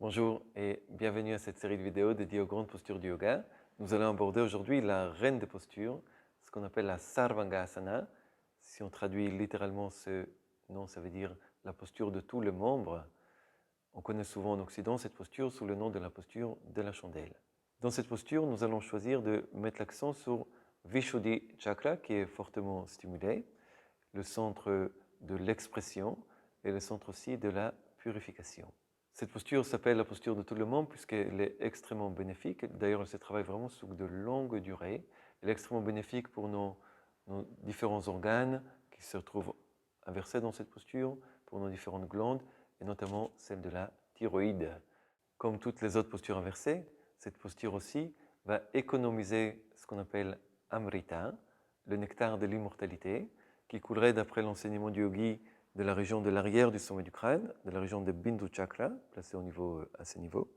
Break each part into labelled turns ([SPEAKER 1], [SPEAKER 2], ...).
[SPEAKER 1] Bonjour et bienvenue à cette série de vidéos dédiée aux grandes postures du yoga. Nous allons aborder aujourd'hui la reine des postures, ce qu'on appelle la Sarvangasana. Si on traduit littéralement ce nom, ça veut dire la posture de tous les membres. On connaît souvent en Occident cette posture sous le nom de la posture de la chandelle. Dans cette posture, nous allons choisir de mettre l'accent sur Vishuddhi Chakra qui est fortement stimulé, le centre de l'expression et le centre aussi de la purification. Cette posture s'appelle la posture de tout le monde puisqu'elle est extrêmement bénéfique. D'ailleurs, elle se travaille vraiment sur de longues durées. Elle est extrêmement bénéfique pour nos différents organes qui se retrouvent inversés dans cette posture, pour nos différentes glandes, et notamment celle de la thyroïde. Comme toutes les autres postures inversées, cette posture aussi va économiser ce qu'on appelle Amrita, le nectar de l'immortalité, qui coulerait d'après l'enseignement du yogi de la région de l'arrière du sommet du crâne, de la région de Bindu Chakra, placée à ce niveau,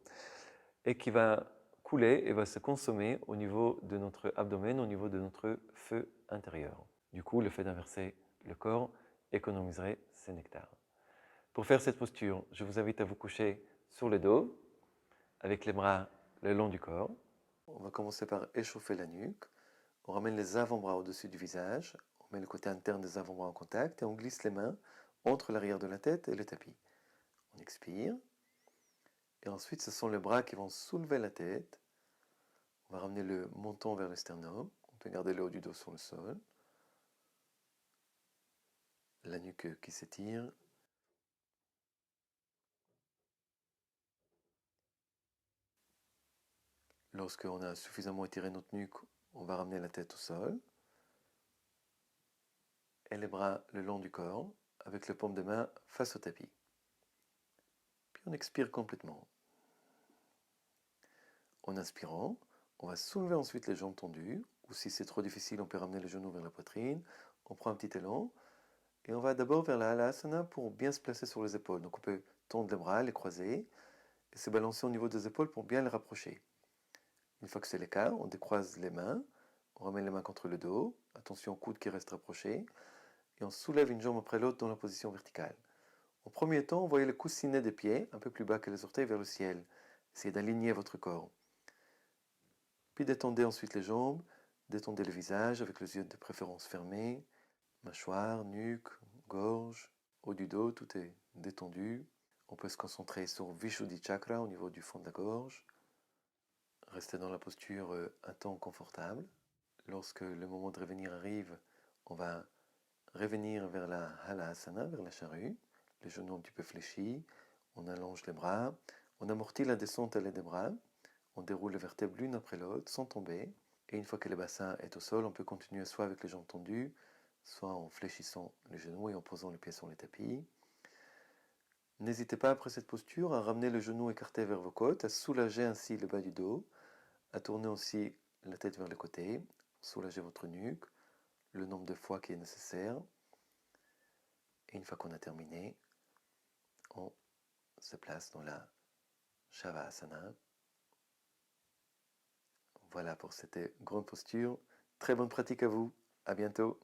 [SPEAKER 1] et qui va couler et va se consommer au niveau de notre abdomen, au niveau de notre feu intérieur. Du coup, le fait d'inverser le corps économiserait ces nectars. Pour faire cette posture, je vous invite à vous coucher sur le dos, avec les bras le long du corps. On va commencer par échauffer la nuque. On ramène les avant-bras au-dessus du visage. On met le côté interne des avant-bras en contact et on glisse les mains entre l'arrière de la tête et le tapis. On expire. Et ensuite, ce sont les bras qui vont soulever la tête. On va ramener le menton vers le sternum. On peut garder le haut du dos sur le sol. La nuque qui s'étire. Lorsqu'on a suffisamment étiré notre nuque, on va ramener la tête au sol. Et les bras le long du corps, avec les paumes de main face au tapis. Puis on expire complètement. En inspirant, on va soulever ensuite les jambes tendues, ou si c'est trop difficile, on peut ramener les genoux vers la poitrine. On prend un petit élan, et on va d'abord vers la Halasana pour bien se placer sur les épaules. Donc on peut tendre les bras, les croiser, et se balancer au niveau des épaules pour bien les rapprocher. Une fois que c'est le cas, on décroise les mains, on ramène les mains contre le dos, attention au coude qui reste rapproché, et on soulève une jambe après l'autre dans la position verticale. En premier temps, envoyez le coussinet des pieds, un peu plus bas que les orteils, vers le ciel. Essayez d'aligner votre corps. Puis détendez ensuite les jambes, détendez le visage avec les yeux de préférence fermés, mâchoire, nuque, gorge, haut du dos, tout est détendu. On peut se concentrer sur Vishuddhi Chakra au niveau du fond de la gorge. Restez dans la posture un temps confortable. Lorsque le moment de revenir arrive, on va revenir vers la Halasana, vers la charrue, les genoux un petit peu fléchis, on allonge les bras, on amortit la descente des bras, on déroule les vertèbres l'une après l'autre sans tomber, et une fois que le bassin est au sol, on peut continuer soit avec les jambes tendues, soit en fléchissant les genoux et en posant les pieds sur les tapis. N'hésitez pas après cette posture à ramener le genou écarté vers vos côtes, à soulager ainsi le bas du dos, à tourner aussi la tête vers le côté, soulager votre nuque, le nombre de fois qui est nécessaire. Et une fois qu'on a terminé, on se place dans la Shavasana. Voilà pour cette grande posture. Très bonne pratique à vous. À bientôt.